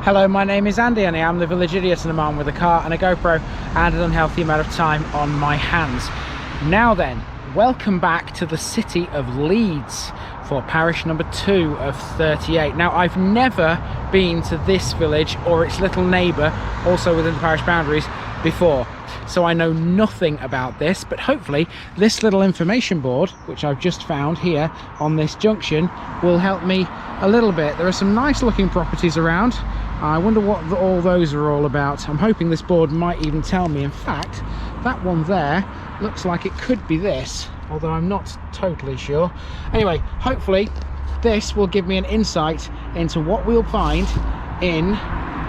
Hello, my name is Andy and I am the village idiot and a man with a car and a GoPro and an unhealthy amount of time on my hands. Now then, welcome back to the City of Leeds for parish number 2 of 38. Now, I've never been to this village or its little neighbour, also within the parish boundaries, before. So I know nothing about this, but hopefully this little information board, which I've just found here on this junction, will help me a little bit. There are some nice looking properties around. I wonder what all those are all about. I'm hoping this board might even tell me. In fact, that one there looks like it could be this, although I'm not totally sure. Anyway, hopefully this will give me an insight into what we'll find in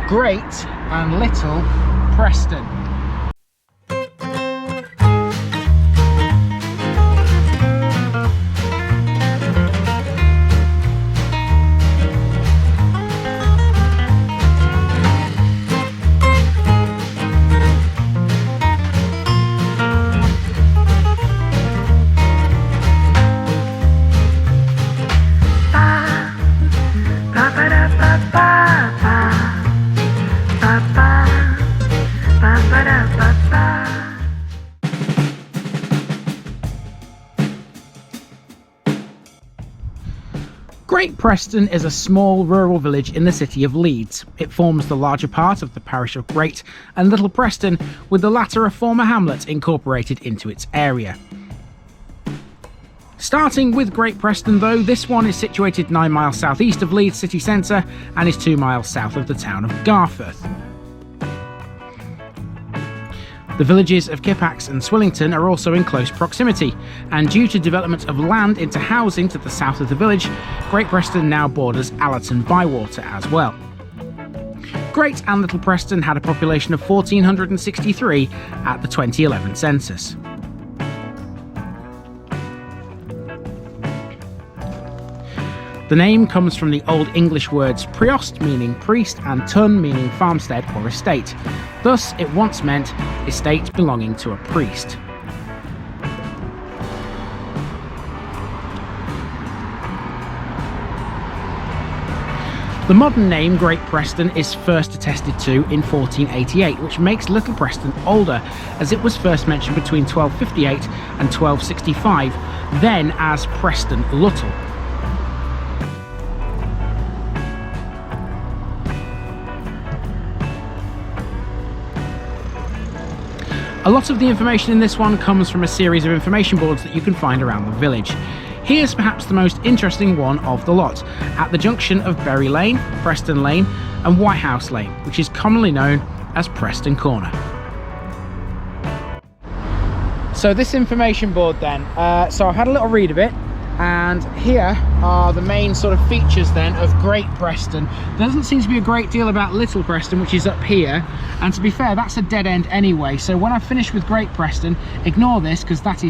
Great and Little Preston. Great Preston is a small rural village in the City of Leeds. It forms the larger part of the parish of Great and Little Preston, with the latter a former hamlet incorporated into its area. Starting with Great Preston though, this one is situated 9 miles southeast of Leeds city centre and is 2 miles south of the town of Garforth. The villages of Kippax and Swillington are also in close proximity, and due to development of land into housing to the south of the village, Great Preston now borders Allerton Bywater as well. Great and Little Preston had a population of 1,463 at the 2011 census. The name comes from the Olde English words prēost, meaning priest, and tun, meaning farmstead or estate. Thus, it once meant estate belonging to a priest. The modern name Great Preston is first attested to in 1488, which makes Little Preston older, as it was first mentioned between 1258 and 1265, then as Preston Luttle. A lot of the information in this one comes from a series of information boards that you can find around the village. Here's perhaps the most interesting one of the lot, at the junction of Bury Lane, Preston Lane and Whitehouse Lane, which is commonly known as Preston Corner. So this information board then, so I've had a little read of it, and here are the main sort of features then of Great Preston. There doesn't seem to be a great deal about Little Preston, which is up here, and to be fair, that's a dead end anyway. So when I finish with Great Preston, ignore this, because that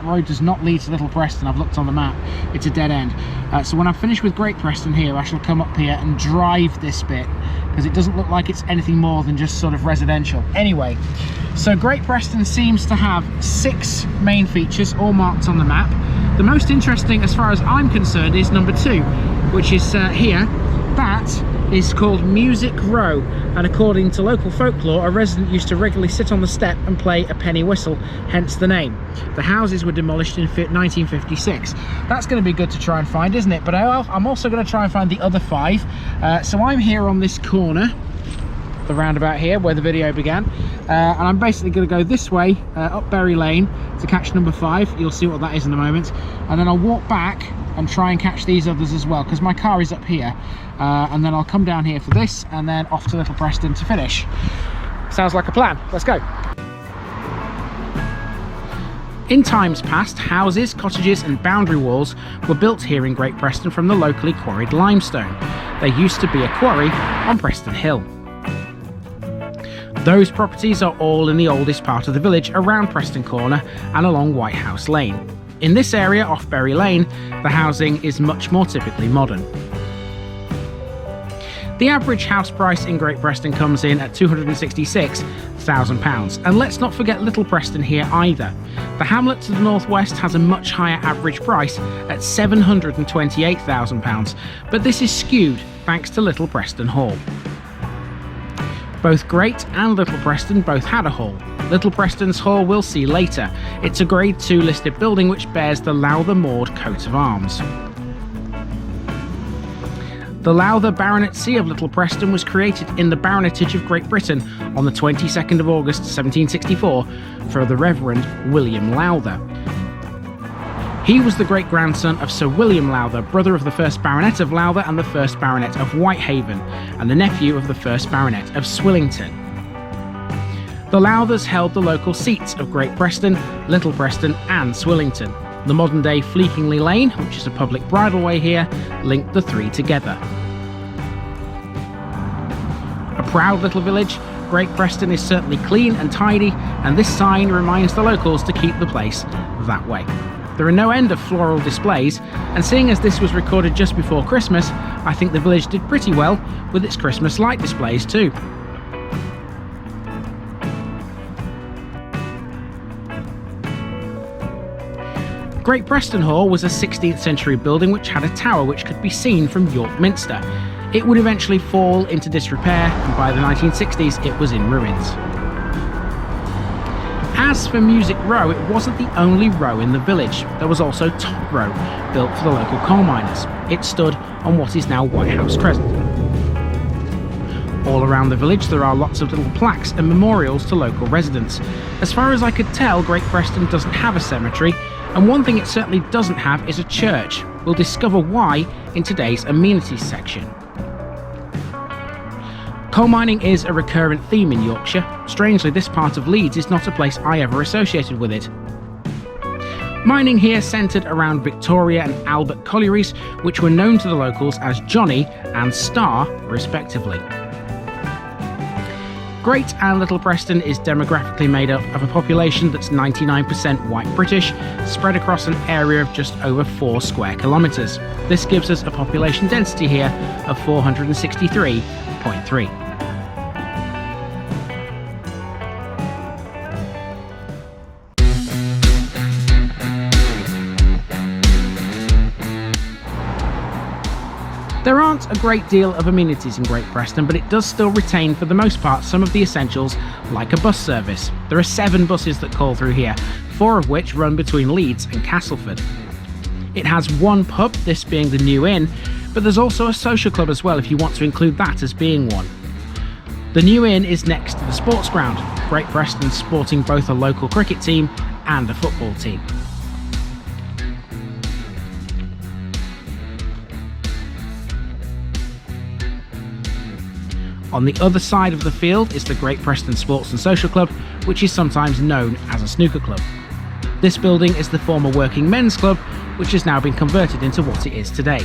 road does not lead to Little Preston. I've looked on the map, it's a dead end. So when I finish with Great Preston here, I shall come up here and drive this bit, because it doesn't look like it's anything more than just sort of residential. Anyway, so Great Preston seems to have 6 main features, all marked on the map. The most interesting, as far as I'm concerned, is number 2, which is here. That is called Music Row, and according to local folklore, a resident used to regularly sit on the step and play a penny whistle, hence the name. The houses were demolished in 1956. That's going to be good to try and find, isn't it? But I'm also going to try and find the other 5. So I'm here on this corner, the roundabout here where the video began, and I'm basically going to go this way up Bury Lane to catch number 5. You'll see what that is in a moment, and then I'll walk back and try and catch these others as well, because my car is up here, and then I'll come down here for this and then off to Little Preston to finish. Sounds like a plan. Let's go. In times past, houses, cottages and boundary walls were built here in Great Preston from the locally quarried limestone. There used to be a quarry on Preston Hill. Those properties are all in the oldest part of the village, around Preston Corner and along Whitehouse Lane. In this area off Bury Lane, the housing is much more typically modern. The average house price in Great Preston comes in at £266,000, and let's not forget Little Preston here either. The hamlet to the northwest has a much higher average price at £728,000, but this is skewed thanks to Little Preston Hall. Both Great and Little Preston both had a hall. Little Preston's hall we'll see later. It's a Grade 2 listed building which bears the Lowther Moored coat of arms. The Lowther Baronetcy of Little Preston was created in the Baronetage of Great Britain on the 22nd of August 1764 for the Reverend William Lowther. He was the great-grandson of Sir William Lowther, brother of the 1st Baronet of Lowther and the 1st Baronet of Whitehaven, and the nephew of the 1st Baronet of Swillington. The Lowthers held the local seats of Great Preston, Little Preston and Swillington. The modern-day Fleekingly Lane, which is a public bridleway here, linked the three together. A proud little village, Great Preston is certainly clean and tidy, and this sign reminds the locals to keep the place that way. There are no end of floral displays, and seeing as this was recorded just before Christmas, I think the village did pretty well with its Christmas light displays too. Great Preston Hall was a 16th century building which had a tower which could be seen from York Minster. It would eventually fall into disrepair, and by the 1960s it was in ruins. As for Music Row, it wasn't the only row in the village. There was also Top Row, built for the local coal miners. It stood on what is now Whitehouse Crescent. All around the village there are lots of little plaques and memorials to local residents. As far as I could tell, Great Preston doesn't have a cemetery, and one thing it certainly doesn't have is a church. We'll discover why in today's amenities section. Coal mining is a recurrent theme in Yorkshire. Strangely, this part of Leeds is not a place I ever associated with it. Mining here centred around Victoria and Albert collieries, which were known to the locals as Johnny and Star, respectively. Great and Little Preston is demographically made up of a population that's 99% white British, spread across an area of just over 4 square kilometres. This gives us a population density here of 463.3. There aren't a great deal of amenities in Great Preston, but it does still retain for the most part some of the essentials like a bus service. There are 7 buses that call through here, 4 of which run between Leeds and Castleford. It has 1 pub, this being the New Inn, but there's also a social club as well if you want to include that as being one. The New Inn is next to the sports ground, Great Preston sporting both a local cricket team and a football team. On the other side of the field is the Great Preston Sports and Social Club, which is sometimes known as a snooker club. This building is the former Working Men's Club, which has now been converted into what it is today.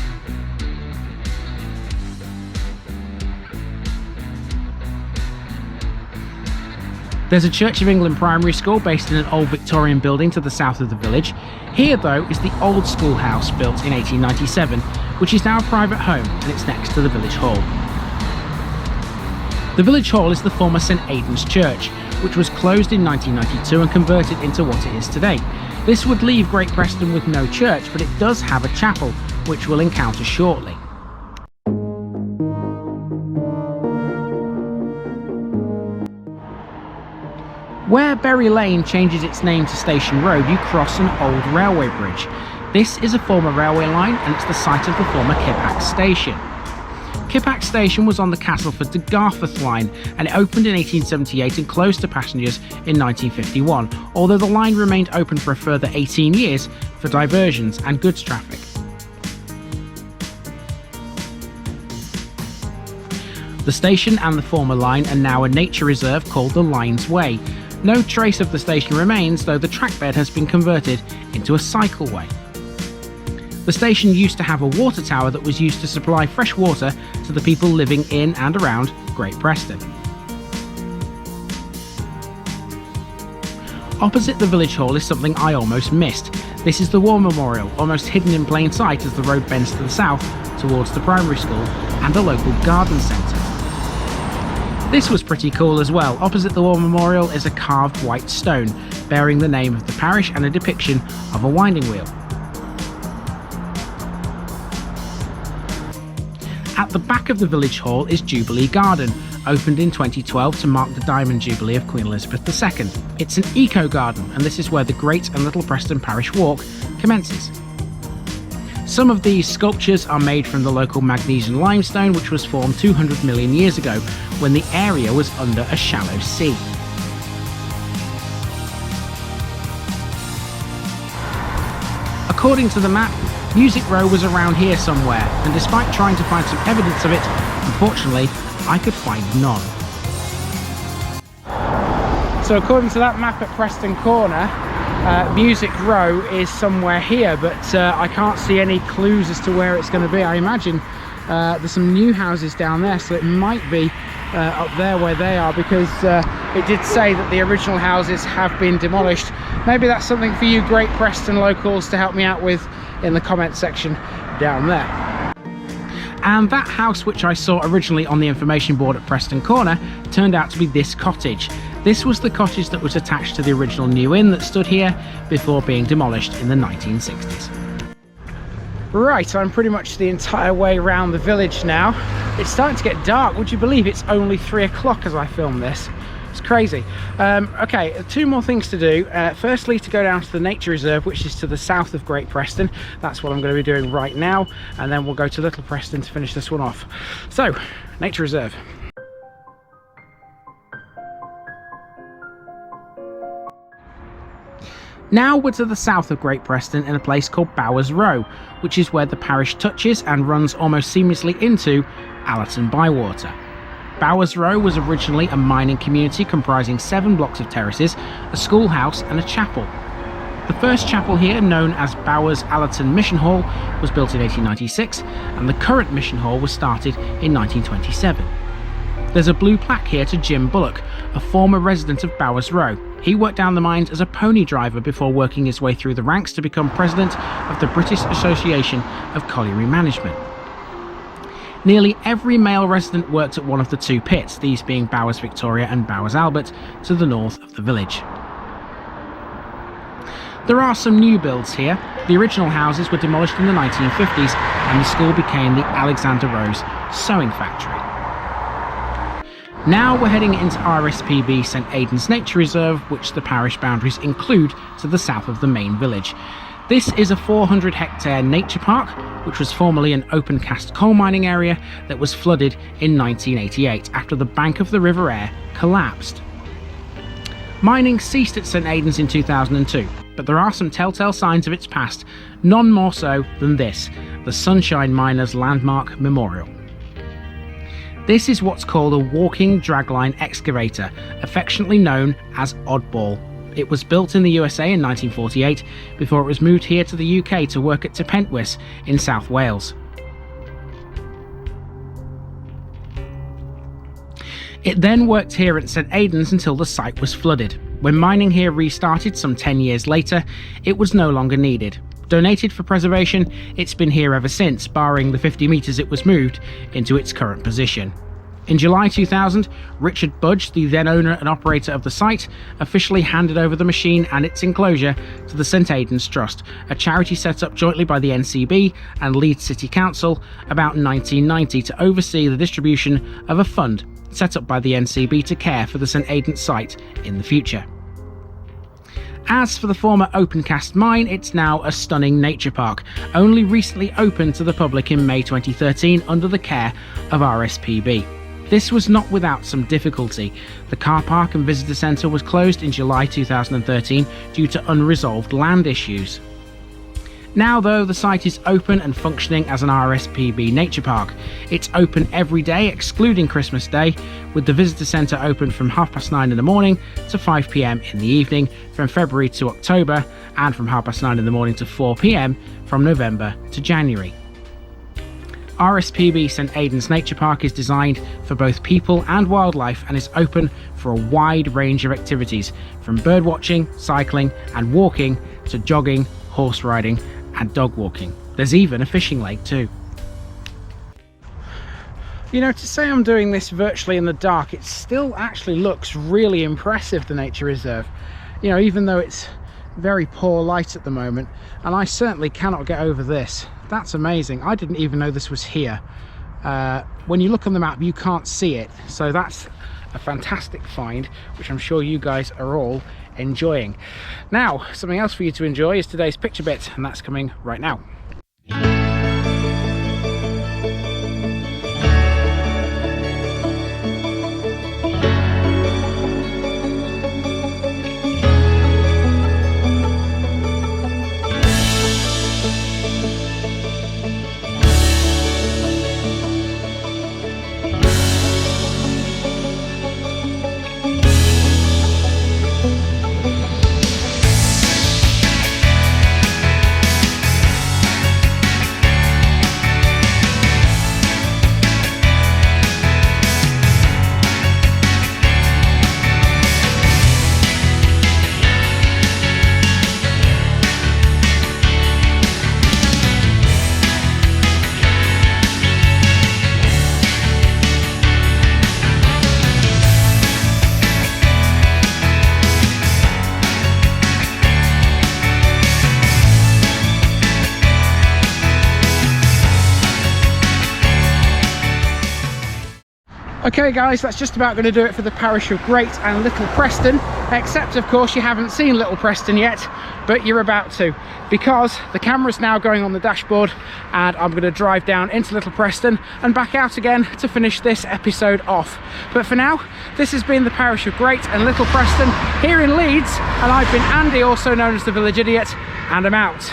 There's a Church of England primary school based in an old Victorian building to the south of the village. Here, though, is the old schoolhouse built in 1897, which is now a private home, and it's next to the village hall. The village hall is the former St Aidan's Church, which was closed in 1992 and converted into what it is today. This would leave Great Preston with no church, but it does have a chapel, which we'll encounter shortly. Where Berry Lane changes its name to Station Road, you cross an old railway bridge. This is a former railway line, and it's the site of the former Kippax station. Kippax Station was on the Castleford to Garforth line, and it opened in 1878 and closed to passengers in 1951, although the line remained open for a further 18 years for diversions and goods traffic. The station and the former line are now a nature reserve called the Line's Way. No trace of the station remains, though the trackbed has been converted into a cycleway. The station used to have a water tower that was used to supply fresh water to the people living in and around Great Preston. Opposite the village hall is something I almost missed. This is the War Memorial, almost hidden in plain sight as the road bends to the south towards the primary school and the local garden centre. This was pretty cool as well. Opposite the War Memorial is a carved white stone bearing the name of the parish and a depiction of a winding wheel. At the back of the village hall is Jubilee Garden, opened in 2012 to mark the Diamond Jubilee of Queen Elizabeth II. It's an eco-garden, and this is where the Great and Little Preston Parish Walk commences. Some of these sculptures are made from the local magnesian limestone, which was formed 200 million years ago when the area was under a shallow sea. According to the map, Music Row was around here somewhere, and despite trying to find some evidence of it, unfortunately, I could find none. So according to that map at Preston Corner, Music Row is somewhere here, but I can't see any clues as to where it's going to be. I imagine there's some new houses down there, so it might be up there where they are, because it did say that the original houses have been demolished. Maybe that's something for you Great Preston locals to help me out with in the comment section down there. And that house which I saw originally on the information board at Preston Corner turned out to be this cottage. This was the cottage that was attached to the original New Inn that stood here before being demolished in the 1960s. Right, I'm pretty much the entire way around the village now. It's starting to get dark. Would you believe it's only 3 o'clock as I film this? It's crazy. Okay, 2 more things to do. Firstly, to go down to the nature reserve, which is to the south of Great Preston. That's what I'm going to be doing right now, and then we'll go to Little Preston to finish this one off. So, nature reserve. Now we're to the south of Great Preston in a place called Bowers Row, which is where the parish touches and runs almost seamlessly into Allerton Bywater. Bowers Row was originally a mining community comprising 7 blocks of terraces, a schoolhouse and a chapel. The first chapel here, known as Bowers Allerton Mission Hall, was built in 1896, and the current mission hall was started in 1927. There's a blue plaque here to Jim Bullock, a former resident of Bowers Row. He worked down the mines as a pony driver before working his way through the ranks to become president of the British Association of Colliery Management. Nearly every male resident worked at one of the 2 pits, these being Bowers Victoria and Bowers Albert, to the north of the village. There are some new builds here. The original houses were demolished in the 1950s, and the school became the Alexander Rose Sewing Factory. Now we're heading into RSPB St Aidan's Nature Reserve, which the parish boundaries include to the south of the main village. This is a 400-hectare nature park, which was formerly an open-cast coal mining area that was flooded in 1988 after the bank of the River Aire collapsed. Mining ceased at St Aidan's in 2002, but there are some telltale signs of its past, none more so than this, the Sunshine Miners Landmark Memorial. This is what's called a walking dragline excavator, affectionately known as Oddball. It was built in the USA in 1948 before it was moved here to the UK to work at Tepentwys in South Wales. It then worked here at St Aidan's until the site was flooded. When mining here restarted some 10 years later, it was no longer needed. Donated for preservation, it's been here ever since, barring the 50 metres it was moved into its current position. In July 2000, Richard Budge, the then owner and operator of the site, officially handed over the machine and its enclosure to the St Aidan's Trust, a charity set up jointly by the NCB and Leeds City Council about 1990 to oversee the distribution of a fund set up by the NCB to care for the St Aidan's site in the future. As for the former open-cast mine, it's now a stunning nature park, only recently opened to the public in May 2013 under the care of RSPB. This was not without some difficulty. The car park and visitor centre was closed in July 2013 due to unresolved land issues. Now though, the site is open and functioning as an RSPB nature park. It's open every day excluding Christmas Day, with the visitor centre open from 9:30 in the morning to 5 PM in the evening from February to October, and from 9:30 in the morning to 4 PM from November to January. RSPB St Aidan's Nature Park is designed for both people and wildlife and is open for a wide range of activities, from bird watching, cycling and walking to jogging, horse riding and dog walking. There's even a fishing lake too. You know, to say I'm doing this virtually in the dark, it still actually looks really impressive, the nature reserve. You know, even though it's very poor light at the moment, and I certainly cannot get over this. That's amazing. I didn't even know this was here. when you look on the map you can't see it. So that's a fantastic find, which I'm sure you guys are all enjoying. Now, something else for you to enjoy is today's picture bit, and that's coming right now. Okay guys, that's just about going to do it for the parish of Great and Little Preston, except of course you haven't seen Little Preston yet, but you're about to, because the camera's now going on the dashboard and I'm going to drive down into Little Preston and back out again to finish this episode off. But for now, this has been the parish of Great and Little Preston here in Leeds, and I've been Andy, also known as the Village Idiot, and I'm out.